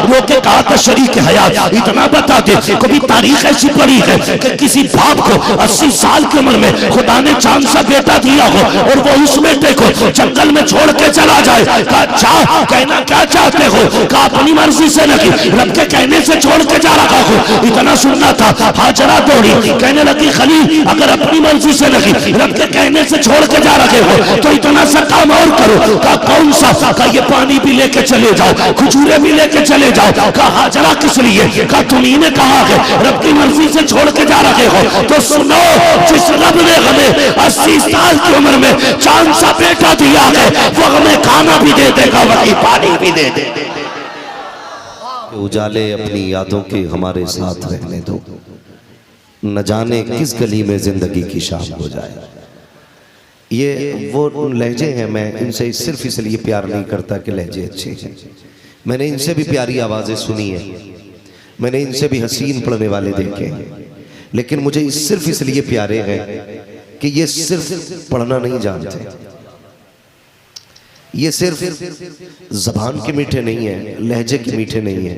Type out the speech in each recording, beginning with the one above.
रोके कहा था शरीक हयात इतना बता दे, कभी तारीख ऐसी पड़ी है कि किसी बाप को 80 साल की उम्र में खुदा ने चांद सा बेटा दिया हो और वो उस बेटे को जंगल में छोड़ के चला जाए? कहा चाह कहना क्या चाहते हो? कहा अपनी मर्जी से नहीं, रब के कहने से छोड़ के जा रहा हो। इतना सुनना था, हाजरा दौड़ी कहने लगी खलील अगर अपनी मर्जी से नहीं रब के कहने से छोड़ के जा रहे हो तो इतना सा काम और करो। कहा कौन सा? कहा ये पानी भी लेके चले जाओ, खजूरे भी लेके चले जाओ। कहा हाजरा किस लिए? कहा तुम्ही ने कहा है रब की मर्जी से छोड़ के जा रहे हो तो सुनो, जिस रब ने हमें 80 साल की उम्र में चांद सा बेटा दिया है वो हमें खाना भी दे देगा, वही पानी भी दे देगा। उजाले अपनी यादों के हमारे साथ रहने दो, न जाने किस गली में जिंदगी की शाम हो जाए। ये वो लहजे हैं, मैं इनसे सिर्फ इसलिए प्यार नहीं करता कि लहजे अच्छे हैं, मैंने इनसे भी प्यारी आवाज़ें सुनी है, मैंने इनसे भी हसीन पढ़ने वाले देखे हैं, लेकिन मुझे सिर्फ इसलिए प्यारे हैं कि ये सिर्फ पढ़ना नहीं जानते, ये सिर्फ ज़बान के मीठे नहीं है, लहजे के मीठे नहीं है,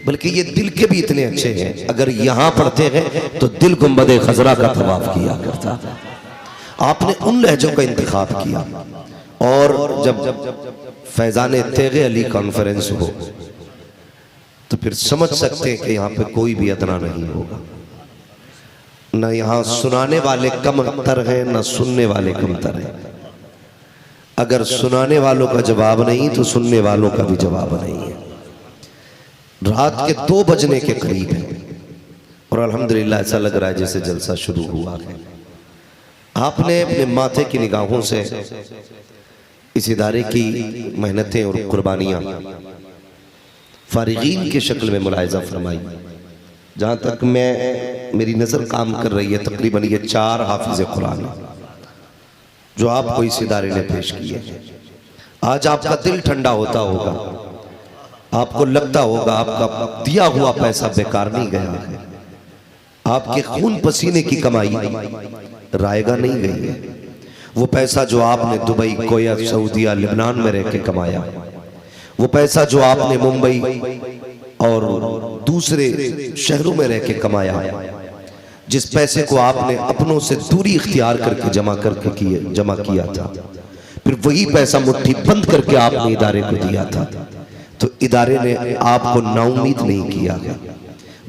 बल्कि ये दिल के भी इतने अच्छे हैं। अगर यहाँ पढ़ते हैं तो दिल गुंबदे खजरा का तवाफ किया करता। आपने उन लहजों का इंतखाब किया, और जब फैजान तेगे अली कॉन्फ्रेंस हो तो फिर समझ सकते हैं कि यहाँ पे कोई भी अदना नहीं होगा, न यहाँ सुनाने वाले कम तर हैं न सुनने वाले कम तर हैं। अगर सुनाने वालों का जवाब नहीं तो सुनने वालों का भी जवाब नहीं है। रात के 2 बजने के करीब है और अल्हम्दुलिल्लाह ऐसा लग रहा है जैसे जलसा शुरू हुआ है। आपने अपने माथे की निगाहों से इस इदारे की मेहनतें और कुर्बानियाँ फारिगीन की शक्ल में मुलाहिजा फरमाई। जहाँ तक मेरी नज़र काम कर रही है तकरीबन ये 4 हाफिज़ कुरान जो आपको इस इदारे ने पेश किए। आज आपका दिल ठंडा होता होगा, आपको लगता होगा आपका दिया हुआ पैसा बेकार नहीं गया है, आपके खून पसीने की कमाई रायगा नहीं गई है। वो पैसा जो आपने दुबई, कोयत, सऊदिया, लेबनान में रह के कमाया, वो पैसा जो आपने मुंबई और दूसरे शहरों में रह के कमाया, जिस पैसे को आपने अपनों से दूरी इख्तियार करके जमा किया था, फिर वही पैसा मुट्ठी बंद करके आपने इदारे को दिया था, तो इदारे ने आपको नाउम्मीद नहीं किया है,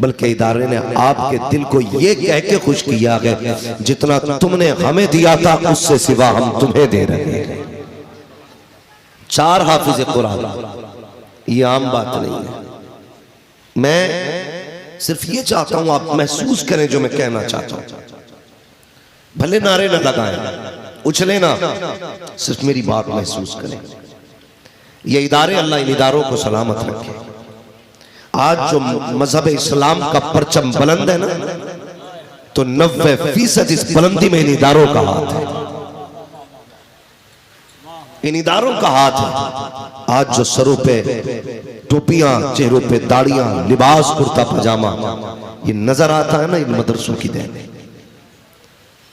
बल्कि इदारे ने आपके दिल को ये कह के खुश किया है जितना तुमने हमें दिया था उससे सिवा हम तुम्हें दे रहे हैं। 4 हाफिज कुरान, ये आम बात नहीं है। मैं सिर्फ ये चाहता हूं आप महसूस करें जो मैं कहना चाहता हूं, भले नारे ना लगाएं, उछले ना, सिर्फ मेरी बात महसूस करें। ये इदारे अल्लाह इन इदारों को सलामत रखे। आज जो मजहब इस्लाम का परचम बुलंद है ना, तो 90% इस बुलंदी में इन इदारों का हाथ है, इन इदारों का हाथ है। आज जो सरों पे टोपियां, चेहरों पे दाढ़ियां, लिबास कुर्ता पजामा ये नजर आता है ना, इन मदरसों की देन।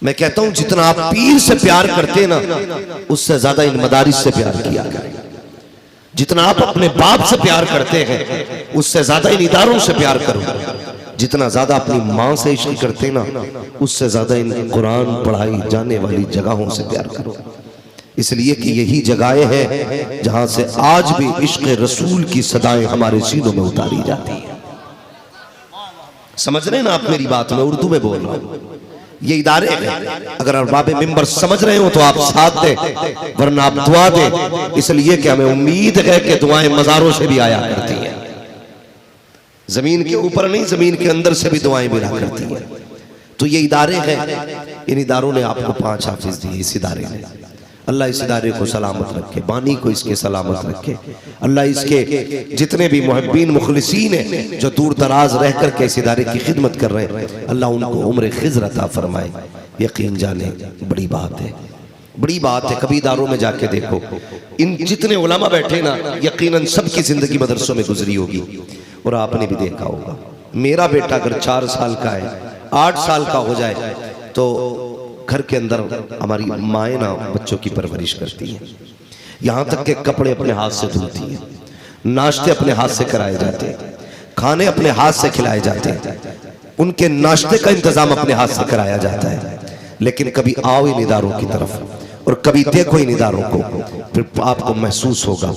मैं कहता हूं जितना आप पीर से प्यार करते ना, उससे ज्यादा इन मदारिस से प्यार किया करें। जितना आप अपने बाप से प्यार करते हैं उससे ज्यादा इन इदारों से प्यार करो। जितना ज्यादा अपनी माँ से इश्क करते ना, उससे ज्यादा इन कुरान पढ़ाई जाने वाली जगहों से प्यार करो। इसलिए कि यही जगहें हैं जहां से आज भी इश्क रसूल की सदाएं हमारे सीनों में उतारी जाती है। समझ रहे हैं ना आप मेरी बात? मैं उर्दू में बोल रहा हूं। ये इदारे हैं, अगर अरबाब मिंबर समझ रहे हो तो आप साथ दें, वरना आप दुआ दें। इसलिए कि हमें उम्मीद है कि दुआएं मज़ारों से भी आया करती हैं, जमीन के ऊपर नहीं, जमीन के अंदर से भी दुआएं मिला करती हैं। तो ये इदारे हैं, इन इदारों ने आपको 5 हाफिज दिए। इस इदारे ने, अल्लाह इस इदारे को सलामत रखे, बानी को इसके सलामत रखे। अल्लाह इसके जितने भी मुहब्बीन मुखलिसीन हैं जो दूर दराज रह कर के इस इदारे की खिदमत कर रहे हैं, अल्लाह उनको उम्र खिज़र अता फरमाए। यकीन जाने बड़ी बात है, बड़ी बात है। कभी इदारों में जाके देखो, इन जितने उलमा बैठे ना, यकीनन सबकी जिंदगी मदरसों में गुजरी होगी। और आपने भी देखा होगा, मेरा बेटा अगर 4 साल का है, 8 साल का हो जाए तो घर के अंदर हमारी माएँ ना बच्चों की परवरिश करती हैं, यहाँ तक के कपड़े अपने हाथ से धुलती हैं, नाश्ते अपने हाथ से कराए जाते हैं, खाने अपने हाथ से खिलाए जाते हैं, उनके नाश्ते का इंतजाम अपने हाथ से कराया जाता है। लेकिन कभी आओ इन इदारों की तरफ और कभी देखो इन इदारों को, फिर आपको महसूस होगा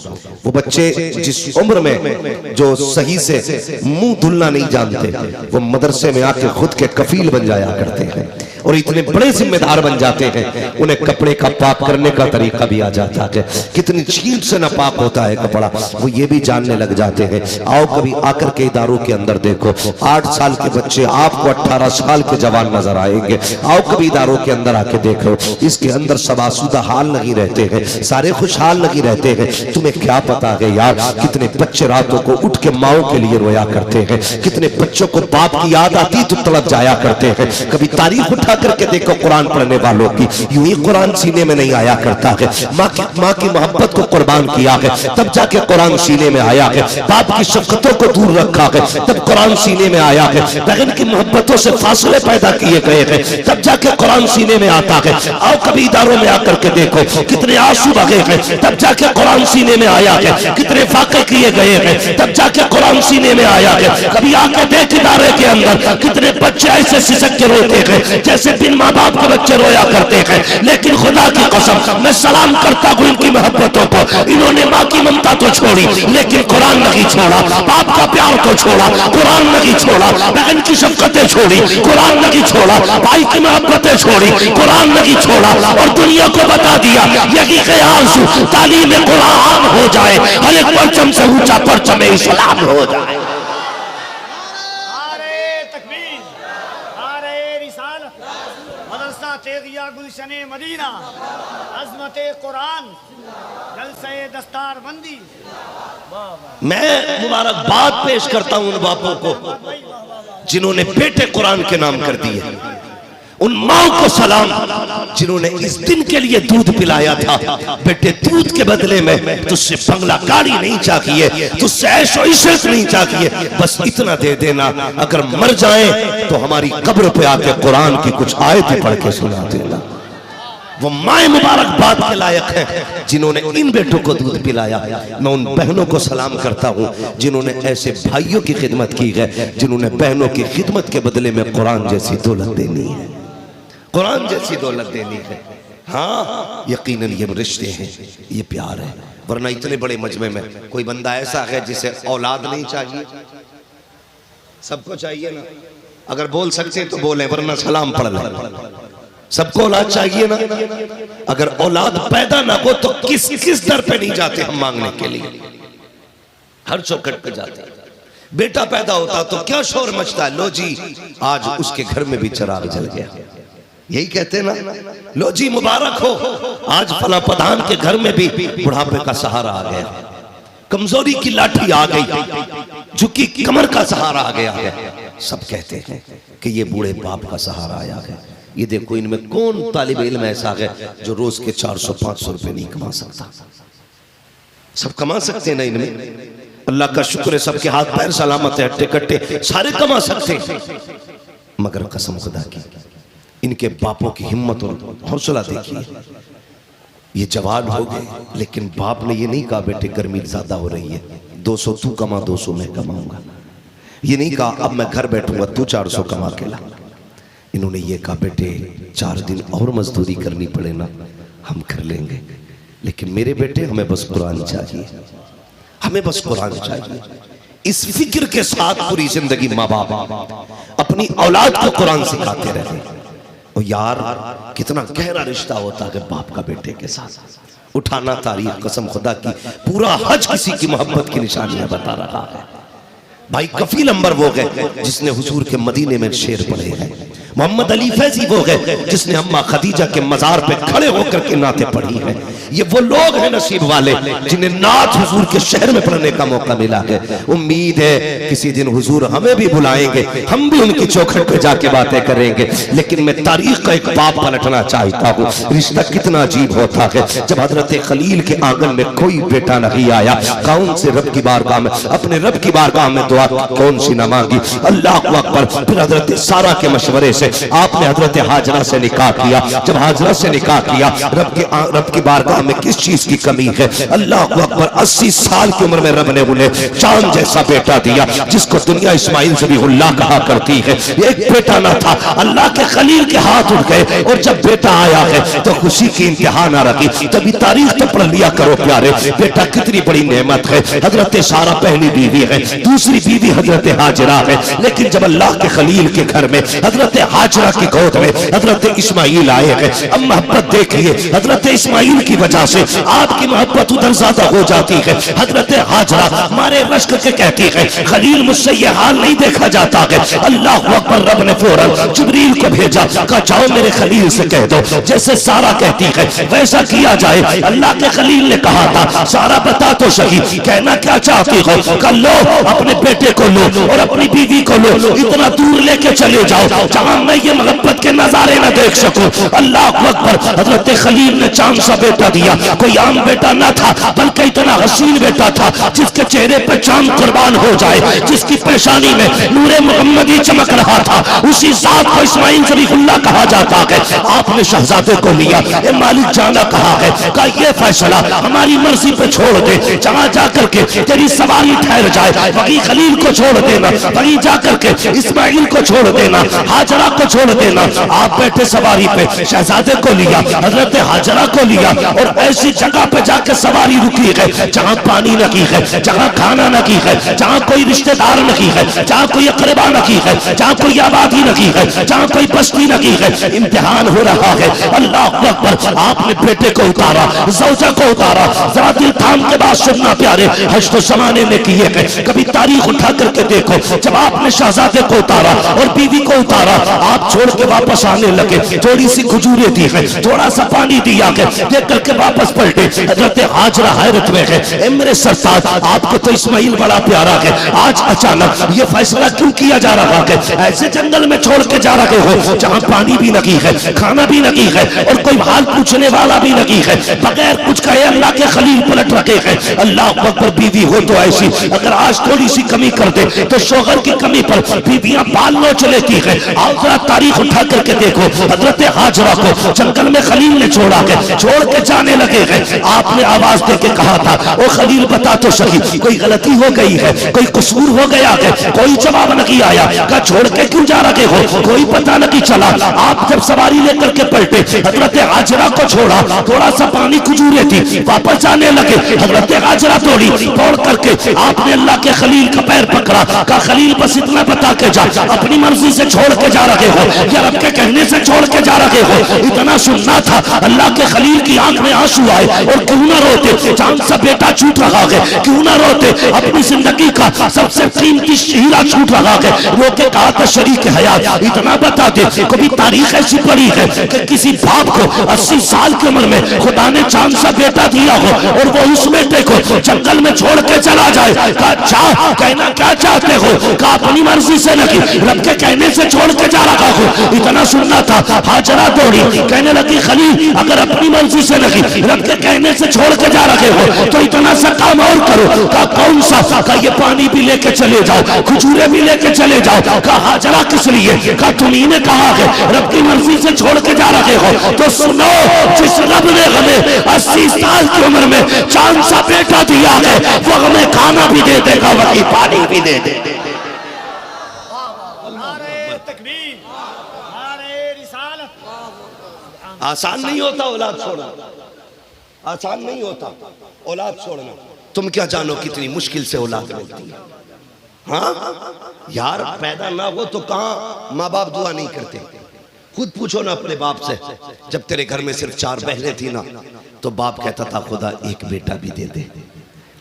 वो बच्चे जिस उम्र में जो सही से मुंह धुलना नहीं जानते, वो मदरसे में आके खुद के कफील बन जाया करते हैं और इतने बड़े जिम्मेदार बन जाते हैं, उन्हें कपड़े का पाक करने का तरीका भी आ जाता है, कितनी छींट से नापाक होता है कपड़ा, वो ये भी जानने लग जाते हैं। आओ कभी आकर के इदारों के अंदर देखो, 8 साल के बच्चे आपको 18 साल के जवान नजर आएंगे। आओ कभी इदारों के अंदर आके देखो, इसके अंदर सबासुदा हाल नहीं रहते हैं, सारे खुशहाल नहीं रहते हैं। तुम्हें क्या पता है यार, कितने बच्चे रातों को उठ के माओ के लिए रोया करते हैं, कितने बच्चों को बाप की याद आती तो तड़प जाया करते हैं। कभी तारीख उठा करके देखो कुरान पढ़ने वालों की, यूं ही कुरान सीने में नहीं आया करता है। माँ की मोहब्बत को कुर्बान किया है तब जाके कुरान सीने में आया है, बाप की शफ़क़तों को दूर रखा है तब कुरान सीने में आया है, बहन की मोहब्बतों से फासले पैदा किए गए हैं तब जाके कुरान सीने में आता है। आओ कभी इदारों में आकर के देखो, कितने आंसू बहे हैं तब जाके कुरान सीने में आया है, कितने वाक़े किए गए हैं तब जाके कुरान सीने में आया है। कभी आके देख इदारे के अंदर कितने बच्चे ऐसे सिसक के रोते हैं जैसे बिन माँ बाप के बच्चे रोया करते हैं। लेकिन खुदा की कसम मैं सलाम करता हूँ इनकी मोहब्बतों को, इन्होंने माँ की ममता तो छोड़ी लेकिन कुरान नहीं छोड़ा, बाप का प्यार तो छोड़ा, कुरान नहीं छोड़ा, बहन की शफ़क़तें छोड़ी, कुरान नहीं छोड़ा, भाई की मोहब्बतें छोड़ी, कुरान नहीं छोड़ा, और दुनिया को बता दिया यही क़यास तालीम कुरान हो जाए, हर एक परचम से ऊंचा परचम इस्लाम हो जाए। गुलशने मदीना, अज़मते कुरान, जलसे दस्तार बंदी। मैं मुबारकबाद पेश करता हूं उन बापों को जिन्होंने बेटे कुरान के नाम कर दिए, उन माओ को सलाम जिन्होंने इस दिन के लिए दूध पिलाया था। बेटे दूध के बदले में तुझसे बंगला गाड़ी नहीं चाहिए, तुझसे ऐशो इशरत नहीं चाहिए, बस इतना दे देना, अगर मर जाए तो हमारी कब्र पे आके कुरान की कुछ आयतें पढ़ के सुना देना। वो माए मुबारकबाद के लायक हैं जिन्होंने इन बेटों को दूध पिलाया। मैं उन बहनों को सलाम करता हूँ जिन्होंने ऐसे भाइयों की खिदमत की है, जिन्होंने बहनों की खिदमत के बदले में कुरान जैसी दौलत देनी है, कुरान जैसी दौलत देनी है। हाँ यकीनन ये रिश्ते हैं, ये प्यार है, वरना इतने बड़े मजमे में कोई बंदा ऐसा है जिसे औलाद नहीं चाहिए। सबको चाहिए ना, अगर बोल सकते तो बोले, वरना सलाम पढ़ लें। सबको औलाद चाहिए ना, अगर औलाद पैदा ना हो तो किस किस दर पे नहीं जाते हम मांगने के लिए, हर चौखट पे जाते। बेटा पैदा होता तो क्या शोर मचता, लो जी आज उसके घर में भी चिराग जल गया, यही कहते ना, लो जी मुबारक हो आज फला प्रधान के घर में भी बुढ़ापे का सहारा आ गया, कमजोरी की लाठी आ गई, झुकी कमर का सहारा आ गया है। सब कहते हैं कि ये बूढ़े बाप का सहारा आया है। ये देखो इनमें कौन तालिब इल्म ऐसा है जो रोज के 400-500 रुपए नहीं कमा सकता। सब कमा सकते हैं ना इनमें, अल्लाह का शुक्र है सबके हाथ पैर सलामत है, हट्टे कट्टे सारे कमा सकते हैं, मगर कसम खुदा की इनके बापों की हिम्मत और हौसला देखिए। ये जवान हो गए लेकिन बाप ने ये नहीं कहा बेटे गर्मी ज्यादा हो रही है 200 तू कमा 200 मैं कमाऊंगा, ये नहीं कहा अब मैं घर बैठूंगा तू 400 कमा के ला। इन्होंने ये कहा बेटे 4 दिन और मजदूरी करनी पड़े ना हम कर लेंगे, लेकिन मेरे बेटे हमें बस कुरान चाहिए, हमें बस कुरान चाहिए। इस फिक्र के साथ पूरी जिंदगी माँ बाप अपनी औलाद को कुरान सिखाते रहे। और यार कितना गहरा रिश्ता होता है बाप का बेटे के साथ। उठाना तारीख कसम खुदा की, पूरा हज किसी की मोहब्बत की निशानियां बता रहा है। भाई कफील अंबर वो गए जिसने हुजूर के मदीने में शेर पढ़े हैं, मोहम्मद अली फैजी वो गए जिसने अम्मा खदीजा के मजार पे खड़े होकर के नाते पढ़ी हैं। ये वो लोग हैं नसीब वाले जिन्हें नात हुजूर के शहर में पढ़ने का मौका मिला है। उम्मीद है किसी दिन हुजूर हमें भी बुलाएंगे, हम भी उनकी चौखट पे जाके बातें करेंगे। लेकिन मैं तारीख का एक बाप पलटना चाहता हूँ। रिश्ता कितना अजीब होता है जब हजरत खलील के आंगन में कोई बेटा नहीं आया, कौन से रब की बारगाह में, अपने रब की बारगाह में दुआ कौन सी न मांगी, अल्लाह अकबर। फिर हजरत सारा के मशवरे से है आपने हजरत हाजरा से निकाह किया। जब हाजरा से निकाह किया, रब की बारगाह में किस चीज की कमी है? अल्लाह अकबर, 80 साल की उम्र में रब ने उन्हें चांद जैसा बेटा दिया, जिसको दुनिया इस्माइल ज़बीहुल्लाह कहा करती है। एक बेटा ना था, अल्लाह के खलील के हाथ उठ गए और जब बेटा आया है तो खुशी की इंतहा ना रखी। तभी तारीख तो पढ़ लिया करो प्यारे, बेटा कितनी बड़ी नेमत है। हजरत सारा पहली बीवी है, दूसरी बीवी हजरत हाजरा है, लेकिन जब अल्लाह के खलील के घर में हजरत हाजरा की गोद में हजरत इस्माइल आए हैं, अब मोहब्बत देखिए, हजरत इस्माइल की वजह से आपकी मोहब्बत उधर ज्यादा हो जाती है। हजरत हाजरा मारे रश्क के कहती है, खलील मुझसे ये हाल नहीं देखा जाता है। अल्लाह अकबर, रब ने फौरन जिब्रील को भेजा, कहा जाओ मेरे खलील से कह दो जैसे सारा कहती है वैसा किया जाए। अल्लाह के खलील ने कहा था, सारा बता तो सही कहना क्या चाहती हो? कहा लो अपने बेटे को लो और अपनी बीवी को लो, इतना दूर लेके चले जाओ जहां मैं ये मोहब्बत के नजारे न देख सकूं। अल्लाह अकबर, हजरत खलील ने चांद सा बेटा दिया। कोई आम बेटा न था, बल्कि इतना हसीन बेटा था जिसके चेहरे पर चांद कुर्बान हो जाए, जिसकी पेशानी में नूरे मोहम्मदी चमक रहा था, उसी जात को इस्माइल ज़बीहुल्लाह कहा जाता है। आपने शहजादे को लिया, ए मालिक जाना कहा है, कहा ये फैसला हमारी मर्जी पे छोड़ दे, जहां जाकर के तेरी सवारी ठहर जाए वहीं खलील को छोड़ देना, वहीं जाकर के इस्माइल को छोड़ देना, हाजरा को छोड़ देना। आप बैठे सवारी पे, शहजादे को लिया, हजरत हाजरा को लिया और ऐसी जगह पे जाकर सवारी रुकी है जहां पानी नहीं है, जहां खाना नहीं है, जहां कोई रिश्तेदार नहीं है, जहां कोई अकरबा नहीं है, जहां कोई आबादी नहीं है, जहां कोई बस्ती नहीं है। इम्तिहान हो रहा है। अल्लाह अकबर, आपने बेटे को उतारा, ज़ौजा को उतारा। जरा दिल थाम के बात सुनना प्यारे, हज तो जमाने में किए गए, कभी तारीख उठा करके देखो। जब आपने शहजादे को उतारा और बीवी को उतारा, आप छोड़ के वापस आने लगे, थोड़ी सी खजूरें दी है, थोड़ा सा पानी दिया है, देख करके वापस पलटे। हजरत हाजरा हैरत में है, ए मेरे सरताज आपको तो इस्माइल बड़ा प्यारा है, आज अचानक ये फैसला क्यों किया जा रहा है? ऐसे जंगल में छोड़ के जा रहे हो जहां पानी भी नहीं है, खाना भी नहीं है और कोई हाल पूछने वाला भी नहीं है। बगैर कुछ कहे अल्लाह के खलील पलट रखे हैं। अल्लाह अकबर, बीवी हो तो ऐसी, अगर आज थोड़ी सी कमी कर दे तो शोहर की कमी पर बीवियां बाल नोच लेती है। आओ जरा तारीख उठा करके देखो, हजरत हाजरा को जंगल में खलील ने छोड़ा है, छोड़ के जाने लगे हैं। आपने आवाज दे के कहा था, ओ खलील बता तो सही कोई गलती हो गई है, कोई कसूर हो गया है? कोई जवाब नहीं आया। कहा छोड़ के क्यों जा रहे हो? कोई पता नहीं चला। आप जब सवारी लेकर के पलटे, हजरत हाजरा को छोड़ा, थोड़ा सा पानी खजूरें थी, वापस जाने लगे। हजरत हाजरा तोड़ करके आपने अल्लाह के खलील का पैर पकड़ा। कहा खलील बस इतना बता के जा, अपनी मर्जी से छोड़ के जा रहे हो या रब के कहने से छोड़ के जा रहे हो? इतना सुनना था। अल्लाह के खलील की आंख में आंसू आए और क्यों ना रोते, चांद सा बेटा छूट रहा है, क्यों ना रोते, अपनी जिंदगी का सबसे कीमती हीरा छूट रहा है। रोके कहा था शरीक हयात इतना बता दे, कभी तारीख ऐसी पड़ी है कि किसी बाप को 80 साल की उम्र में खुदा ने चांद सा बेटा दिया हो और वो उस बेटे को जंगल में छोड़ के चला जाए? कहा चाह कहना क्या चाहते हो? कहा अपनी मर्जी से नहीं, रब के कहने से छोड़ के जा रहा हो। इतना सुनना था। हाजरा दौड़ी, कहने लगी खलील अगर अपनी मर्जी से नहीं, रब के कहने से छोड़ के जा रहे हो तो इतना सा काम और करो। कहा कौन सा? कहा ये पानी भी लेके चले जाओ, खजूरें भी लेके चले जाओ। कहा हाजरा किस लिए? कहा तुम्ही ने कहा है रब की मर्जी से छोड़ के जा रहे हो तो सुनो, जिस रब ने हमें 80 साल की उम्र में चांद सा बेटा दिया है वो हमें खाना भी दे देगा, वही पानी भी दे देगा। आसान नहीं होता औलाद छोड़ना, आसान नहीं होता औलाद छोड़ना। तुम क्या जानो कितनी मुश्किल से औलाद मिलती है। हाँ यार, पैदा ना हो तो कहाँ माँ बाप दुआ नहीं करते। खुद पूछो ना अपने बाप से, जब तेरे घर में सिर्फ 4 बहनें थी ना तो बाप कहता था खुदा एक बेटा भी दे दे।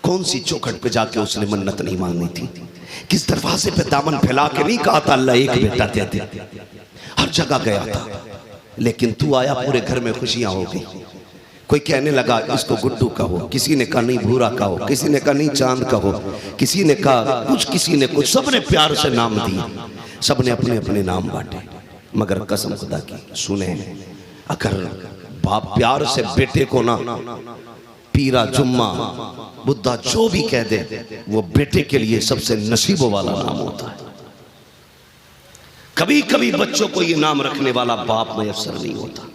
कौन सी चौखट पे जाके उसने मन्नत नहीं मांगी थी? किस दरवाजे पे दामन फैला के नहीं कहा था अल्लाह एक बेटा दे दे? हर जगह गया था, लेकिन तू आया पूरे घर में खुशियां हो गई। कोई कहने लगा इसको गुड्डू कहो, किसी ने कहा नहीं भूरा कहो, किसी ने कहा नहीं चांद कहो, किसी ने कहा कुछ, किसी ने कुछ, सबने प्यार से नाम दिए, सबने अपने अपने नाम बांटे। मगर कसम खुदा की सुने, अगर बाप प्यार से बेटे को ना पीरा, जुम्मा, बुद्धा जो भी कह दे वो बेटे के लिए सबसे नसीबों वाला नाम होता है। कभी कभी बच्चों को ये नाम रखने वाला बाप मयसर नहीं होता।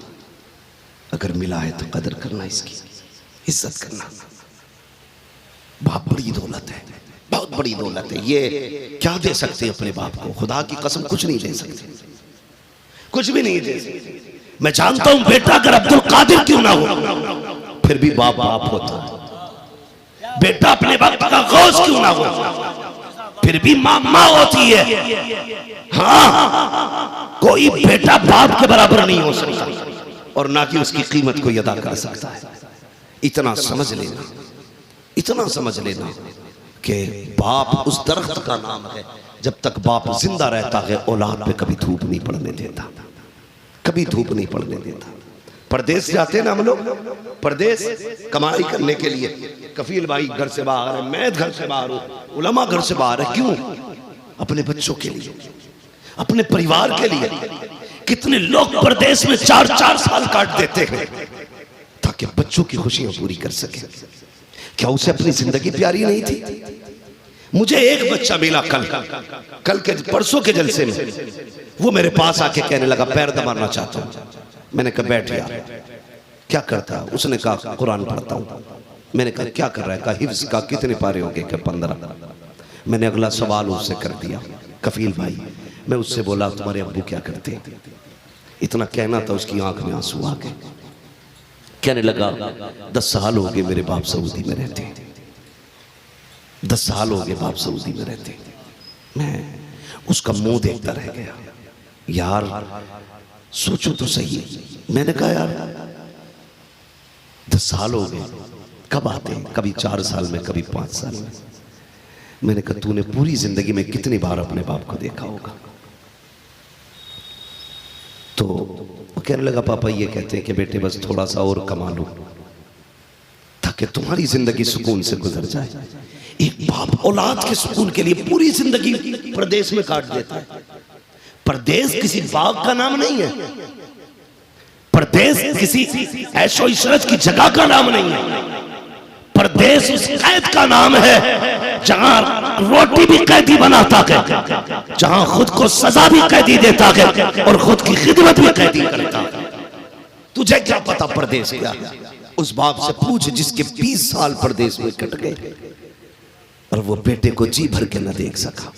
अगर मिला है तो कदर करना, इसकी इज्जत करना। बाप बड़ी दौलत है, बहुत बड़ी दौलत है। ये क्या दे सकते अपने बाप को? खुदा की कसम कुछ नहीं दे सकते, कुछ भी नहीं दे सकते। मैं जानता हूं बेटा अगर अब्दुल कादिर क्यों ना हो फिर भी बाप बाप होता। बेटा अपने बाप का गौस क्यों ना हो फिर भी मां मां होती है। हाँ, कोई बेटा बाप के बराबर नहीं हो सकता और ना कि उसकी कीमत को अदा कर सकता है। इतना समझ लेना, इतना समझ लेना कि बाप उस दरख्त का नाम है, जब तक बाप जिंदा रहता है औलाद पे कभी धूप नहीं पड़ने देता, कभी धूप नहीं पड़ने देता। परदेश जाते हैं ना हम लोग, परदेश कमाई करने के लिए। कफील भाई घर से बाहर है, मैं घर से बाहर हूँ, उलमा घर से बाहर है। क्यों? अपने बच्चों के लिए, अपने परिवार के लिए। कितने लोग परदेश में 4-4 साल काट देते हैं ताकि बच्चों की खुशियां पूरी कर सके। क्या उसे अपनी जिंदगी प्यारी नहीं थी? मुझे एक बच्चा मिला कल के परसों के जलसे में, वो मेरे पास आके कहने लगा पैर दबाना चाहता हूं। मैंने कहा बैठ यार, क्या करता है? उसने कहा कुरान पढ़ता हूं। मैंने कहा क्या कर रहा है? कहा हिफ्ज़ का। कितने पारे हो गए? क्या 15। मैंने अगला सवाल उससे कर दिया, कफील भाई। मैं उससे बोला तुम्हारे अब्बू क्या करते? इतना कहना था, उसकी आंख में आंसू आ गए। कहने लगा 10 साल हो गए मेरे बाप सऊदी में रहते, 10 साल हो गए बाप सऊदी में रहते। मैं उसका मुंह देखता रह गया। यार सोचो तो सही। मैंने कहा यार 10 साल हो गए, कब आते हैं? कभी 4 साल में, कभी 5 साल में। मैंने कहा तूने पूरी जिंदगी में कितनी बार अपने बाप को देखा होगा? तो वो कहने लगा पापा ये कहते हैं कि बेटे बस थोड़ा सा और कमा लो ताकि तुम्हारी जिंदगी सुकून से गुजर जाए। एक बाप औलाद के सुकून के लिए पूरी जिंदगी परदेश में काट देता है। परदेश किसी बाग का नाम नहीं है, परदेश किसी ऐशो इशरत की जगह का नाम नहीं है। परदेश उस कैद का नाम है जहां रोटी भी कैदी बनाता है, जहां खुद को सजा भी कैदी देता है और खुद की खिदमत भी कैदी करता है। तुझे क्या पता परदेश क्या है? उस बाप से पूछ जिसके 20 साल परदेश में कट गए और वो बेटे को जी भर के न देख सका।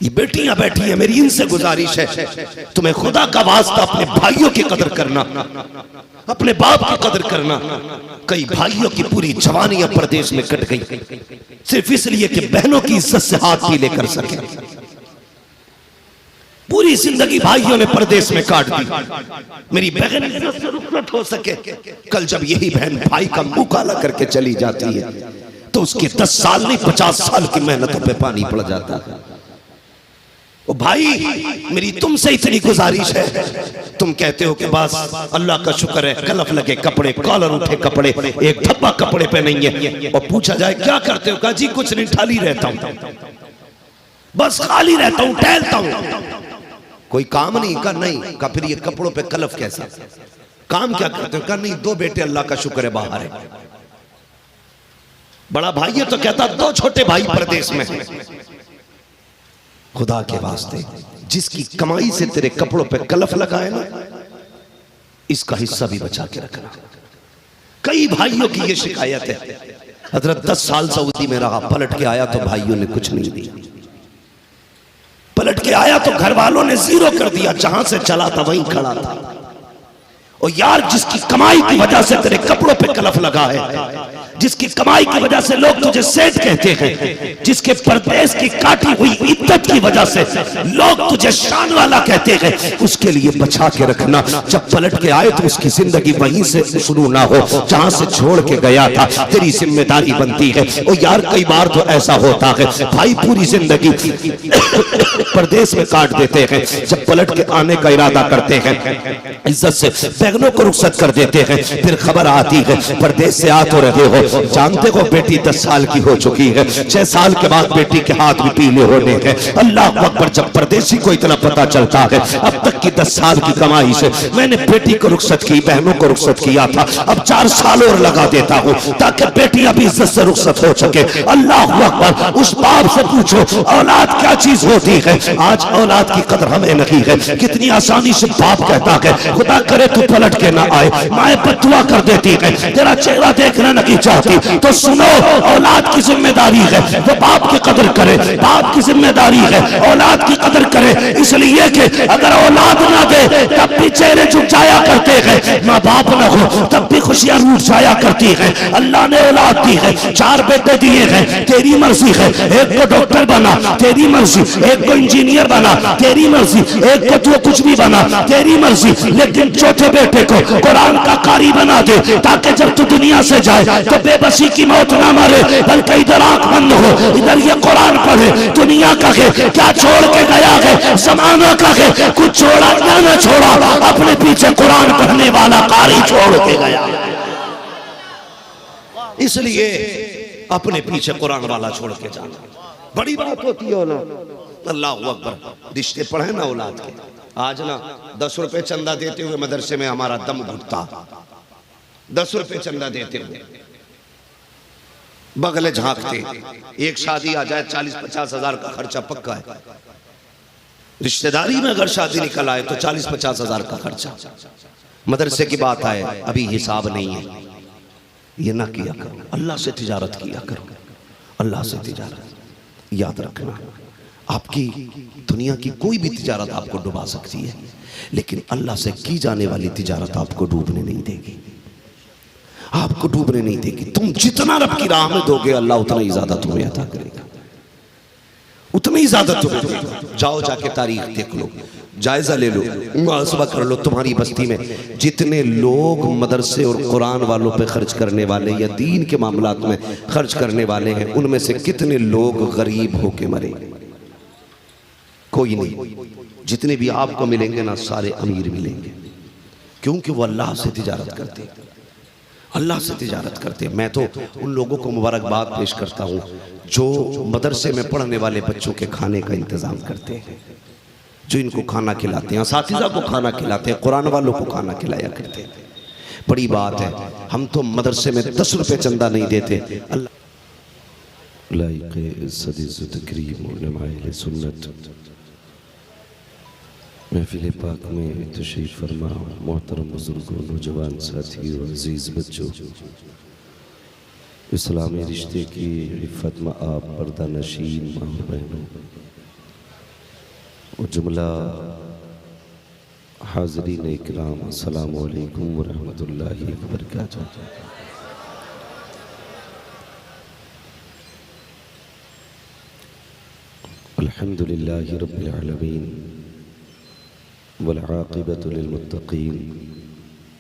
ये बेटियां बैठी है, मेरी इनसे गुजारिश है तुम्हें खुदा का वास्ता अपने भाइयों की कदर करना, अपने बाप की कदर करना। कई भाइयों की पूरी जवानियां परदेश में कट गई सिर्फ इसलिए कि बहनों की इज्जत से हाथ पीले कर सके। पूरी जिंदगी भाइयों ने परदेश में काट दी, मेरी बहन इज्जत से रुखसत हो सके। कल जब यही बहन भाई का मुंह काला करके चली जाती है तो उसके 10 साल नहीं 50 साल की मेहनतों पे पानी पड़ जाता है। ओ भाई मेरी तुमसे इतनी गुजारिश है, तुम कहते हो कि बस अल्लाह का शुक्र है कलफ लगे कपड़े, कॉलर उठे कपड़े, एक धब्बा कपड़े पे नहीं है। और पूछा जाए क्या करते हो? कहा जी कुछ नहीं, खाली रहता हूं, बस खाली रहता हूं, टहलता हूं, कोई काम नहीं। का नहीं। का फिर ये कपड़ों पे कलफ कैसा? काम क्या करते हो? का नहीं 2 बेटे अल्लाह का शुक्र है बाहर है। बड़ा भाई है तो कहता 2 छोटे भाई परदेश में है। खुदा के वास्ते जिसकी कमाई से तेरे कपड़ों पे कलफ लगा है ना, इसका हिस्सा भी बचा के रखना। कई भाइयों की ये शिकायत है, हजरत 10 साल सऊदी में रहा, पलट के आया तो भाइयों ने कुछ नहीं दिया, पलट के आया तो घर वालों ने 0 कर दिया, जहां से चला था वहीं खड़ा था। और यार जिसकी कमाई की वजह से तेरे कपड़ों पे कलफ लगा है, जिसकी कमाई की वजह से लोग तुझे सेठ कहते हैं, जिसके परदेश की काटी हुई इज्जत की वजह से लोग तुझे शान वाला कहते हैं, उसके लिए बचा के रखना। जब पलट के आए तो उसकी जिंदगी वहीं से शुरू ना हो जहां से छोड़ के गया था। तेरी जिम्मेदारी बनती है। और यार कई बार तो ऐसा होता है भाई पूरी जिंदगी परदेश में काट देते हैं, जब पलट के आने का इरादा करते हैं इज्जत से बहनों को रुखसत कर देते हैं। फिर खबर आती है परदेश से आ तो रहे हो हो, जानते हो बेटी 10 साल की हो चुकी है, 6 साल के बाद बेटी के हाथ भी पीले होने हैं। अल्लाह अकबर, जब परदेसी को इतना पता चलता है, अब तक की 10 साल की कमाई से मैंने बेटी को रुखसत की, बहनों को रुखसत किया था, अब 4 साल और लगा देता हूँ ताकि बेटी अभी इज्जत से रुखसत हो सके। अल्लाह अकबर, उस बाप से पूछो औलाद क्या चीज होती है। आज औलाद की कदर हमें नहीं है। कितनी आसानी से बाप कहता है खुदा करे तू पलट के ना आए, माए बददुआ कर देती है, तेरा चेहरा देखना नहीं चाहती। तो सुनो, औलाद की जिम्मेदारी है वो बाप की कदर करे, बाप की जिम्मेदारी है औलाद की कदर करे, इसलिए कि अगर औलाद ना दे तब भी चेहरे झुक जाया करते हैं, माँ बाप ना हो तब भी खुशियां रूठ जाया करती है। अल्लाह ने औलाद दी है, 4 बेटे दिए हैं, तेरी मर्जी है, एक को डॉक्टर बना तेरी मर्जी, एक को इंजीनियर बना तेरी मर्जी, एक को तू कुछ भी बना तेरी मर्जी, लेकिन चौथे बेटे को कुरान का कारी बना दे ताकि जब तू दुनिया से जाए तो बेबसी की मौत ना मरे, बल्कि इधर आंख बंद हो, इधर ये कुरान पढ़े। दुनिया का है क्या छोड़ के गया है, जमाना का है कुछ छोड़ा या ना छोड़ा, अपने पीछे कुरान पढ़ने वाला कारी छोड़ के गया, इसलिए अपने पीछे कुरान वाला छोड़ के जाना बड़ी बात होती है। औलाद, अल्लाह अकबर, रिश्ते पढ़े ना औलाद के। आज ना 10 रुपए चंदा देते हुए मदरसे में हमारा दम घुटता, 10 रुपए चंदा देते हुए बगले झांकते। एक शादी आ जाए 40-50 हजार का खर्चा पक्का है, रिश्तेदारी में अगर शादी निकल आए तो 40-50 हजार का खर्चा। मदरसे की बात आए अभी हिसाब नहीं है, ये ना किया करो, अल्लाह से तिजारत किया करो, अल्लाह से तिजारत। याद रखना, आपकी दुनिया की कोई भी तिजारत आपको डुबा सकती है, लेकिन अल्लाह से की जाने वाली तिजारत आपको डूबने नहीं देगी, आपको डूबने नहीं देगी। तुम जितना रब की राह में दोगे अल्लाह उतना ही ज्यादा तुम्हें अता करेगा, उतना ही ज्यादा तुम्हें देगा। जाओ जाके तारीख देख लो, जायजा ले लो, मुहासबा कर लो, तुम्हारी बस्ती में जितने लोग मदरसे और कुरान वालों पे खर्च करने वाले या दीन के मामलात में खर्च करने वाले हैं, उनमें से कितने लोग गरीब होके मरे? कोई नहीं। जितने भी आपको मिलेंगे ना सारे अमीर मिलेंगे, क्योंकि वो अल्लाह से तिजारत करते हैं, अल्लाह से तिजारत करते हैं। मैं तो उन लोगों को मुबारकबाद पेश करता हूँ जो मदरसे में पढ़ने वाले बच्चों के खाने का इंतजाम करते हैं, जो इनको खाना खिलाते हैं, असातिज़ा को खाना खिलाते हैं, कुरान वालों को खाना खिलाया करते हैं। बड़ी बात है। हम तो मदरसे में 10 रुपए चंदा नहीं देते। महफिल पाक में तशरीफ फरमा मोहतरम बुजुर्गों, नौजवान साथियों, अजीज़ बच्चों, इस्लामी रिश्ते की इफ़्फ़त में आप पर्दा नशीन माँ बहनों और जुमला हाज़रीन इकराम, अस्सलामु अलैकुम व रहमतुल्लाहि व बरकातुहू। अल्हम्दुलिल्लाहि रब्बिल आलमीन वल आक़िबतु लिल मुत्तक़ीन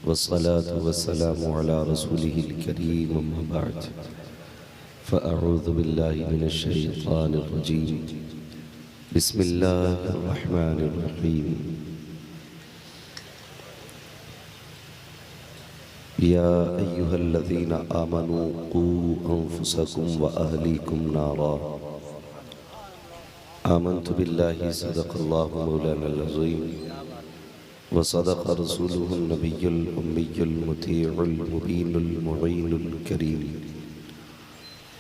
वस्सलातु वस्सलामु अला रसूलिहिल करीम, अम्मा बअद, फ़अऊज़ु बिल्लाहि मिनश शैतानिर रजीम, बिस्मिल्लाहिर रहमानिर रहीम। या अय्युहल्लज़ीना आमनू क़ू अन्फुसकुम व अहलीकुम नारा, आमन्तु बिल्लाहि सदक़ल्लाहु मौलानल अज़ीम व सदक़ रसूलुहुन नबियुल उम्मियुल मुतीउल मुबीनुल मुईनुल करीम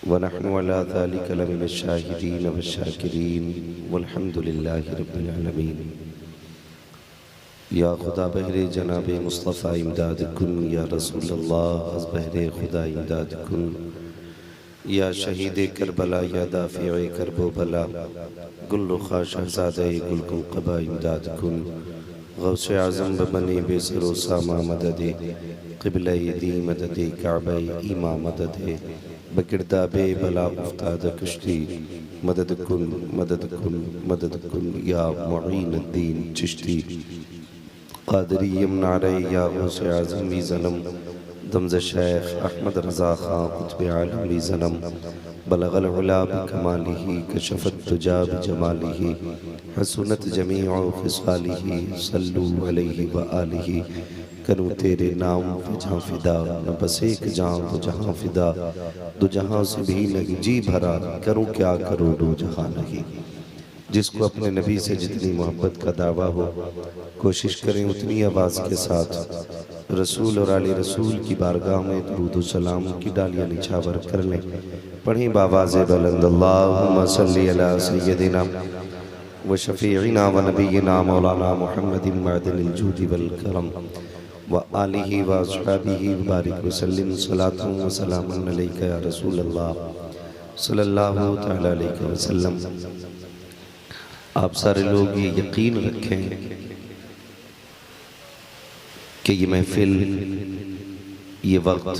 व नहनु अला ज़ालिका लमिनश शाहिदीन व शाकिरीन वल्हम्दुलिल्लाहि रब्बिल आलमीन। या खुदा बहरे जनाब मुस्तफ़ा इमदाद कुन, या रसूल अल्लाह अज़ बहरे खुदा इमदाद कुन, या शहीद करबला, या दाफ़िए करबो बला, गुल्लुखा शहज़ादे गुलकुल क़बा इमदाद कुन, गौसे आज़म बने बेसरो सामा मददे, क़िबले दी मददे, काबे ईमा मददे, बकिरदाबे बला उफ्ताद कश्ती, मदद कुन मदद कुन मदद कुन, या मुईनुद्दीन चिश्ती क़ादरी यमनारे, या गौसे आज़म वी ज़नम, दमज़ शेख अहमद रज़ा ख़ां क़ुत्ब आलम वी ज़नम, बलगल उला बिकमालिही, कशफ़त तुजा बिजमालिही, हसनत जमीउ ख़िसालिही, सल्लू अलैहि व आलिही, करूँ तेरे नाम पे जहाँ फिदा, न बस एक जान तो जहाँ फिदा, दो जहाँ से भी नहीं जी भरा, करूँ क्या करूँ दो जहाँ नहीं। जिसको अपने नबी से जितनी मोहब्बत का दावा हो, कोशिश करें उतनी आवाज़ के साथ रसूल और आले रसूल की बारगाह में दुरूद व सलाम की डालियाँ निछावर कर लें। पढ़ें बावाज़ बुलंद अल्लाहुम्मा सल्ली अला सय्यदिना व शफीइना व नबीना मौलाना मुहम्मदिन मअदनिल जूदि वल करम व आलिहि व अस्हाबिहि व बारिक व सल्लिम सलातु व सलामुन अलैका या रसूल अल्लाह सल्लल्लाहु तआला अलैहि वसल्लम। आप सारे लोग ये यकीन रखें कि ये महफिल, ये वक्त,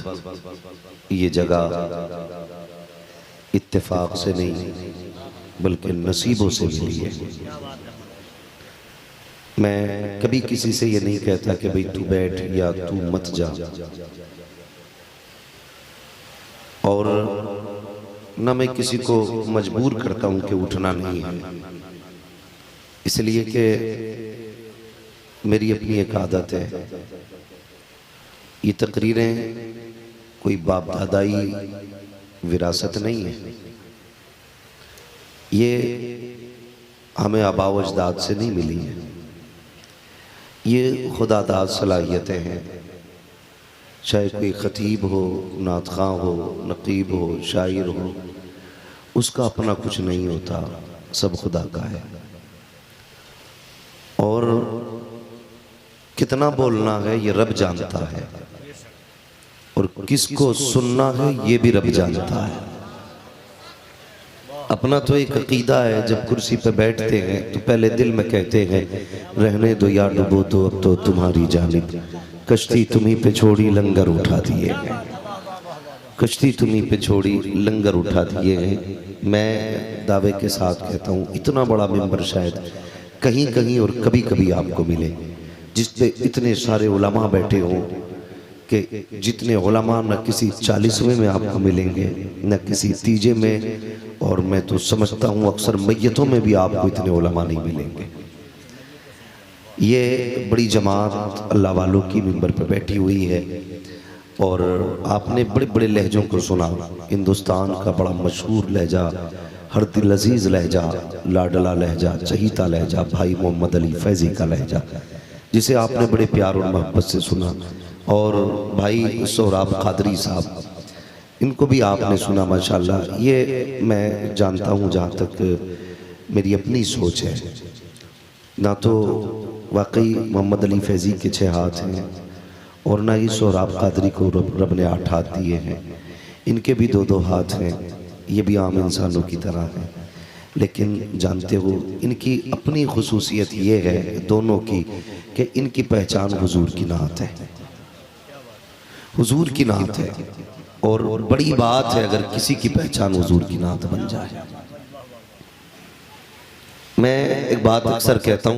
ये जगह इत्तेफाक से नहीं बल्कि नसीबों से मिली है। मैं कभी किसी से ये नहीं कहता कि भाई तू बैठ या तू मत जा, और न मैं किसी को मजबूर करता हूं कि उठना नहीं है, इसलिए कि मेरी अपनी एक आदत है। ये तकरीरें कोई बाप दादाई विरासत नहीं है, ये हमें आबाव अजदाद से नहीं मिली है, ये खुदादाद सलाहियतें हैं। चाहे कोई खतीब हो, नातखा हो, नकीब हो, शायर हो, उसका अपना कुछ नहीं होता, सब खुदा का है। और कितना बोलना है ये रब जानता है, और किसको सुनना है ये भी रब जानता है। अपना तो एक अकीदा है, जब कुर्सी पे बैठते हैं तो पहले दिल में कहते हैं रहने दो या डूबो तो अब तो तुम्हारी जानिब, कश्ती तुम्ही पे छोड़ी लंगर उठा दिए हैं, कश्ती तुम्ही पे छोड़ी लंगर उठा दिए हैं। मैं दावे के साथ कहता हूँ इतना बड़ा मिंबर शायद कहीं कहीं और कभी कभी आपको मिले जिस पे इतने सारे उलमा बैठे हों, कि जितने उलमा न किसी 40वें में आपको मिलेंगे न किसी तीजे में, और मैं तो समझता हूँ अक्सर मैयतों में भी आपको इतने उलमा नहीं मिलेंगे। ये बड़ी जमात अल्लाह वालों की मिंबर पर बैठी हुई है, और आपने बड़े बड़े लहजों को सुना। हिंदुस्तान का बड़ा मशहूर लहजा, हर दिल अजीज़ लहजा, लाडला लहजा, चहीता लहजा, भाई मोहम्मद अली फैज़ी का लहजा, जिसे आपने बड़े प्यार और मोहब्बत से सुना। और भाई सोहराब कादरी साहब, इनको भी आपने सुना माशाल्लाह। ये मैं जानता हूँ, जहाँ तक मेरी अपनी सोच है, ना तो वाकई मोहम्मद अली फैज़ी के 6 हाथ हैं, और ना ही सोहराब कादरी को रब ने 8 हाथ दिए हैं। इनके भी 2-2 हाथ हैं, ये भी आम इंसानों की तरह हैं। लेकिन जानते हो इनकी अपनी खुसूसियत ये है दोनों की, कि इनकी पहचान हुजूर की नात है, हुजूर की नात है। और बड़ी बात है अगर किसी की पहचान हुजूर की नात बन जाए। मैं एक बात अक्सर कहता हूँ,